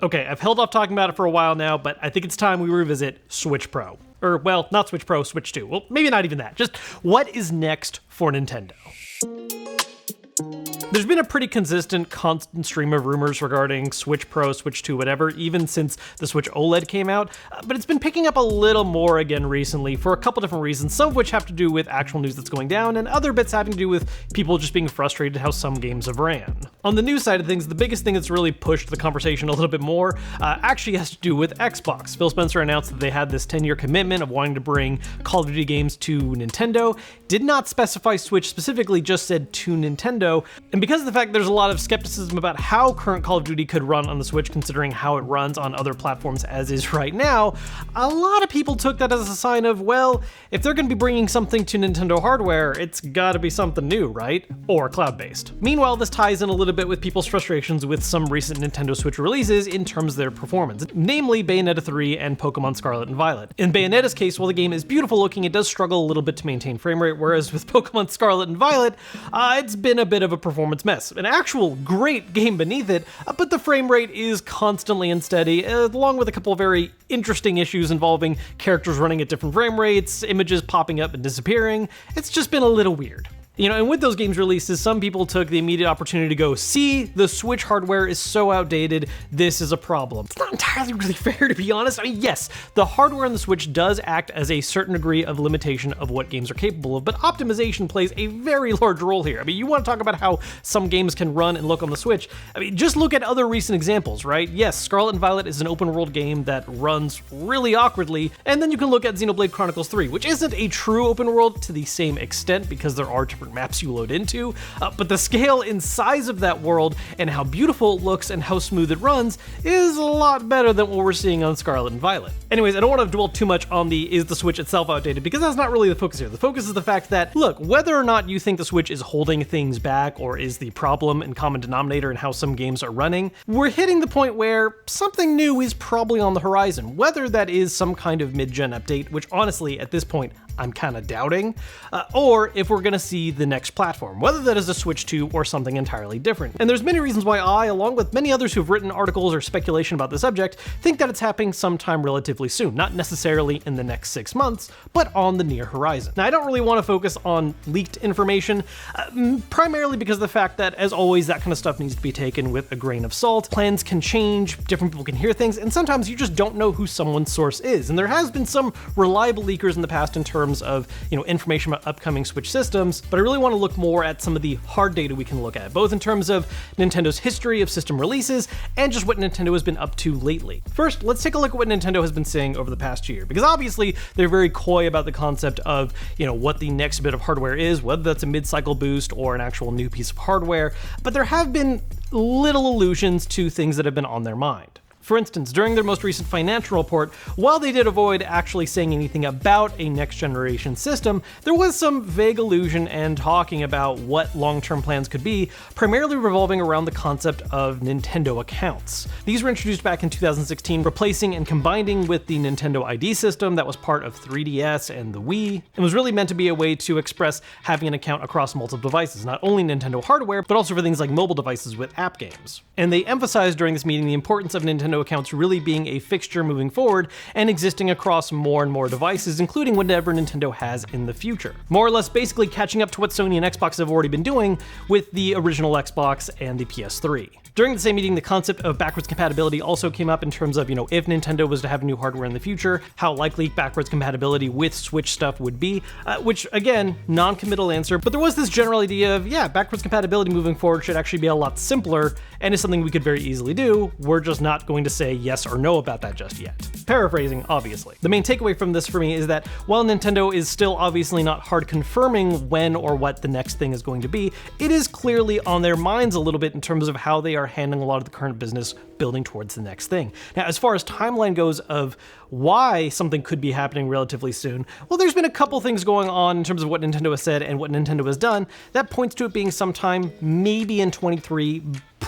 Okay, I've held off talking about it for a while now, but I think it's time we revisit Switch Pro. Or, well, not Switch Pro, Switch 2. Well, maybe not even that. Just what is next for Nintendo? There's been a pretty consistent, constant stream of rumors regarding Switch Pro, Switch 2, whatever, even since the Switch OLED came out, but it's been picking up a little more again recently for a couple different reasons, some of which have to do with actual news that's going down, and other bits having to do with people just being frustrated how some games have ran. On the news side of things, the biggest thing that's really pushed the conversation a little bit more actually has to do with Xbox. Phil Spencer announced that they had this 10-year commitment of wanting to bring Call of Duty games to Nintendo, did not specify Switch specifically, just said to Nintendo, and because of the fact there's a lot of skepticism about how current Call of Duty could run on the Switch considering how it runs on other platforms as is right now, a lot of people took that as a sign of, well, if they're going to be bringing something to Nintendo hardware, it's gotta be something new, right? Or cloud-based. Meanwhile, this ties in a little bit with people's frustrations with some recent Nintendo Switch releases in terms of their performance, namely Bayonetta 3 and Pokemon Scarlet and Violet. In Bayonetta's case, while the game is beautiful looking, it does struggle a little bit to maintain frame rate, whereas with Pokemon Scarlet and Violet, it's been a bit of a performance mess. An actual great game beneath it, but the frame rate is constantly unsteady, along with a couple of very interesting issues involving characters running at different frame rates, images popping up and disappearing. It's just been a little weird. You know, and with those games releases, some people took the immediate opportunity to go, see, the Switch hardware is so outdated, this is a problem. It's not entirely really fair, to be honest. I mean, yes, the hardware on the Switch does act as a certain degree of limitation of what games are capable of, but optimization plays a very large role here. I mean, you want to talk about how some games can run and look on the Switch. I mean, just look at other recent examples, right? Yes, Scarlet and Violet is an open world game that runs really awkwardly, and then you can look at Xenoblade Chronicles 3, which isn't a true open world to the same extent because there are different maps you load into, but the scale and size of that world and how beautiful it looks and how smooth it runs is a lot better than what we're seeing on Scarlet and Violet. Anyways, I don't want to dwell too much on is the Switch itself outdated, because that's not really the focus here. The focus is the fact that, look, whether or not you think the Switch is holding things back or is the problem and common denominator in how some games are running, we're hitting the point where something new is probably on the horizon, whether that is some kind of mid-gen update, which honestly, at this point, I'm kind of doubting, or if we're going to see the next platform, whether that is a Switch 2 or something entirely different. And there's many reasons why I, along with many others who've written articles or speculation about the subject, think that it's happening sometime relatively soon, not necessarily in the next 6 months, but on the near horizon. Now, I don't really want to focus on leaked information, primarily because of the fact that, as always, that kind of stuff needs to be taken with a grain of salt. Plans can change, different people can hear things, and sometimes you just don't know who someone's source is. And there has been some reliable leakers in the past in terms of, information about upcoming Switch systems, but I really want to look more at some of the hard data we can look at, both in terms of Nintendo's history of system releases and just what Nintendo has been up to lately. First, let's take a look at what Nintendo has been saying over the past year, because obviously they're very coy about the concept of, what the next bit of hardware is, whether that's a mid-cycle boost or an actual new piece of hardware, but there have been little allusions to things that have been on their mind. For instance, during their most recent financial report, while they did avoid actually saying anything about a next-generation system, there was some vague allusion and talking about what long-term plans could be, primarily revolving around the concept of Nintendo accounts. These were introduced back in 2016, replacing and combining with the Nintendo ID system that was part of 3DS and the Wii, and was really meant to be a way to express having an account across multiple devices, not only Nintendo hardware, but also for things like mobile devices with app games. And they emphasized during this meeting the importance of Nintendo accounts really being a fixture moving forward and existing across more and more devices, including whatever Nintendo has in the future. More or less basically catching up to what Sony and Xbox have already been doing with the original Xbox and the PS3. During the same meeting, the concept of backwards compatibility also came up in terms of, if Nintendo was to have new hardware in the future, how likely backwards compatibility with Switch stuff would be, which, again, non-committal answer, but there was this general idea of, backwards compatibility moving forward should actually be a lot simpler, and is something we could very easily do. We're just not going to say yes or no about that just yet. Paraphrasing, obviously. The main takeaway from this for me is that while Nintendo is still obviously not hard confirming when or what the next thing is going to be, it is clearly on their minds a little bit in terms of how they are handling a lot of the current business building towards the next thing. Now, as far as timeline goes of why something could be happening relatively soon, well, there's been a couple things going on in terms of what Nintendo has said and what Nintendo has done that points to it being sometime maybe in 23,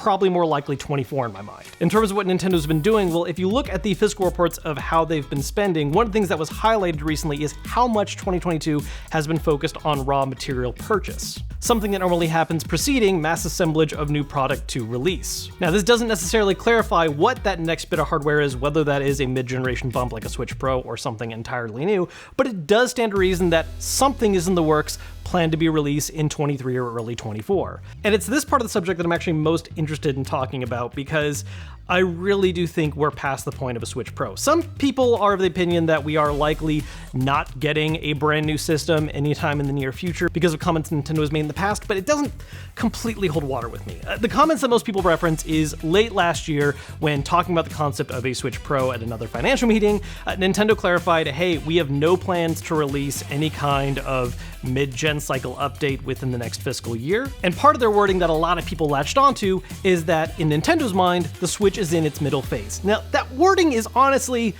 probably more likely 24 in my mind. In terms of what Nintendo's been doing, well, if you look at the fiscal reports of how they've been spending, one of the things that was highlighted recently is how much 2022 has been focused on raw material purchase, something that normally happens preceding mass assemblage of new product to release. Now, this doesn't necessarily clarify what that next bit of hardware is, whether that is a mid-generation bump like a Switch Pro or something entirely new, but it does stand to reason that something is in the works, planned to be released in 23 or early 24. And it's this part of the subject that I'm actually most interested in talking about, because I really do think we're past the point of a Switch Pro. Some people are of the opinion that we are likely not getting a brand new system anytime in the near future because of comments Nintendo has made in the past, but it doesn't completely hold water with me. The comments that most people reference is late last year when talking about the concept of a Switch Pro at another financial meeting, Nintendo clarified, hey, we have no plans to release any kind of mid-gen cycle update within the next fiscal year. And part of their wording that a lot of people latched onto is that in Nintendo's mind, the Switch is in its middle phase. Now, that wording is honestly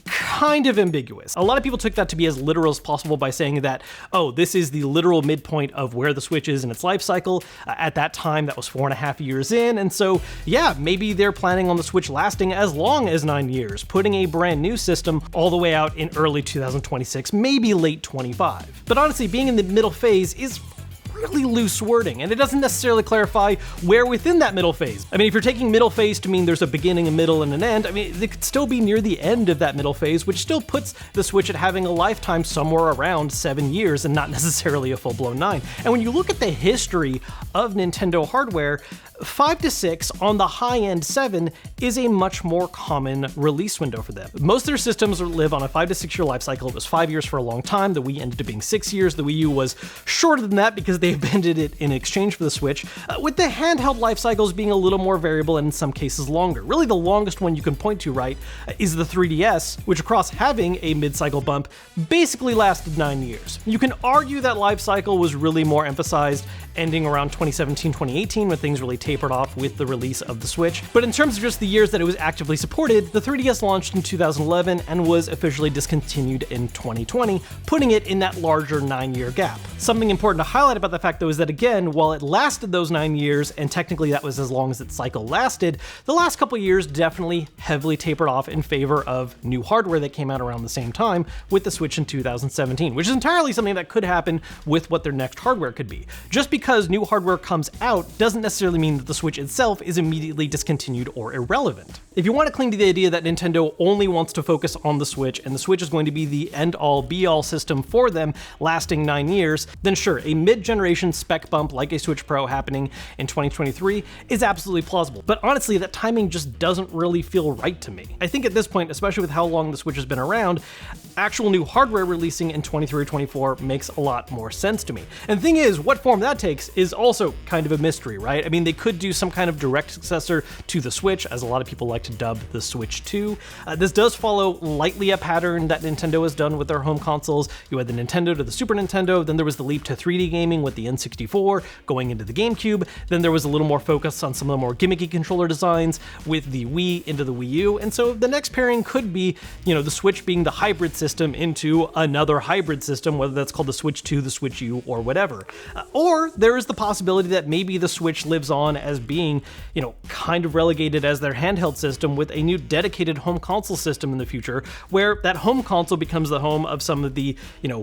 kind of ambiguous. A lot of people took that to be as literal as possible by saying that, oh, this is the literal midpoint of where the Switch is in its life cycle. At that time, that was 4.5 years in, and so, yeah, maybe they're planning on the Switch lasting as long as 9 years, putting a brand new system all the way out in early 2026, maybe late 25. But honestly, being in the middle phase is really loose wording, and it doesn't necessarily clarify where within that middle phase. I mean, if you're taking middle phase to mean there's a beginning, a middle, and an end, I mean, it could still be near the end of that middle phase, which still puts the Switch at having a lifetime somewhere around 7 years and not necessarily a full-blown 9. And when you look at the history of Nintendo hardware, 5 to 6, on the high end 7, is a much more common release window for them. Most of their systems live on a 5 to 6 year life cycle. It was 5 years for a long time. The Wii ended up being 6 years. The Wii U was shorter than that because they abandoned it in exchange for the Switch, with the handheld life cycles being a little more variable and in some cases longer. Really, the longest one you can point to, right, is the 3DS, which across having a mid-cycle bump, basically lasted 9 years. You can argue that life cycle was really more emphasized ending around 2017, 2018, when things really tapered off with the release of the Switch. But in terms of just the years that it was actively supported, the 3DS launched in 2011 and was officially discontinued in 2020, putting it in that larger 9-year gap. Something important to highlight about the fact, though, is that again, while it lasted those 9 years, and technically that was as long as its cycle lasted, the last couple years definitely heavily tapered off in favor of new hardware that came out around the same time with the Switch in 2017, which is entirely something that could happen with what their next hardware could be. Just because new hardware comes out doesn't necessarily mean that the Switch itself is immediately discontinued or irrelevant. If you want to cling to the idea that Nintendo only wants to focus on the Switch, and the Switch is going to be the end-all be-all system for them lasting 9 years, then sure, a mid-generation spec bump like a Switch Pro happening in 2023 is absolutely plausible. But honestly, that timing just doesn't really feel right to me. I think at this point, especially with how long the Switch has been around, actual new hardware releasing in 23 or 24 makes a lot more sense to me. And the thing is, what form that takes is also kind of a mystery, right? I mean, they could do some kind of direct successor to the Switch, as a lot of people like to dub the Switch 2. This does follow lightly a pattern that Nintendo has done with their home consoles. You had the Nintendo to the Super Nintendo, then there was the leap to 3D gaming with the N64 going into the GameCube, then there was a little more focus on some of the more gimmicky controller designs with the Wii into the Wii U, and so the next pairing could be, the Switch being the hybrid system into another hybrid system, whether that's called the Switch 2, the Switch U, or whatever. Or there is the possibility that maybe the Switch lives on as being, kind of relegated as their handheld system with a new dedicated home console system in the future, where that home console becomes the home of some of the,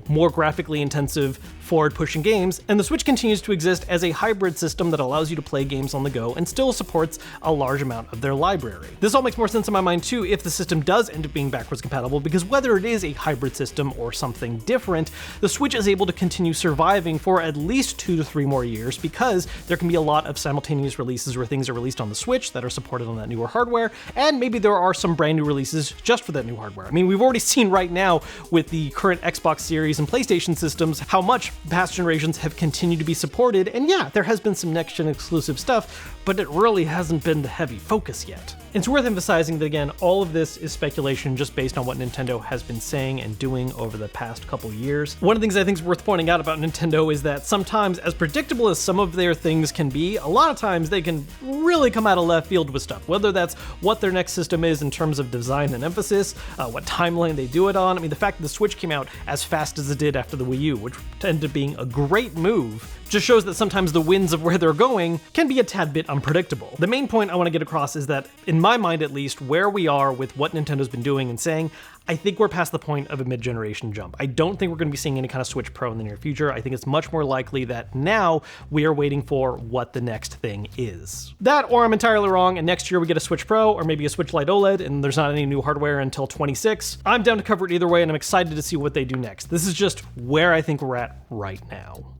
more graphically intensive, forward-pushing games, and the Switch continues to exist as a hybrid system that allows you to play games on the go and still supports a large amount of their library. This all makes more sense in my mind too if the system does end up being backwards compatible, because whether it is a hybrid system or something different, the Switch is able to continue surviving for at least 2 to 3 more years, because there can be a lot of simultaneous releases where things are released on the Switch that are supported on that newer hardware, and maybe there are some brand new releases just for that new hardware. I mean, we've already seen right now with the current Xbox Series and PlayStation systems how much past generations have continued to be supported, and yeah, there has been some next-gen exclusive stuff, but it really hasn't been the heavy focus yet. It's worth emphasizing that, again, all of this is speculation just based on what Nintendo has been saying and doing over the past couple years. One of the things I think is worth pointing out about Nintendo is that sometimes, as predictable as some of their things can be, a lot of times they can really come out of left field with stuff, whether that's what their next system is in terms of design and emphasis, what timeline they do it on. I mean, the fact that the Switch came out as fast as it did after the Wii U, which ended up being a great move, just shows that sometimes the winds of where they're going can be a tad bit unpredictable. The main point I want to get across is that, in my mind at least, where we are with what Nintendo's been doing and saying, I think we're past the point of a mid-generation jump. I don't think we're going to be seeing any kind of Switch Pro in the near future. I think it's much more likely that now we are waiting for what the next thing is. That, or I'm entirely wrong, and next year we get a Switch Pro or maybe a Switch Lite OLED, and there's not any new hardware until 26. I'm down to cover it either way, and I'm excited to see what they do next. This is just where I think we're at right now.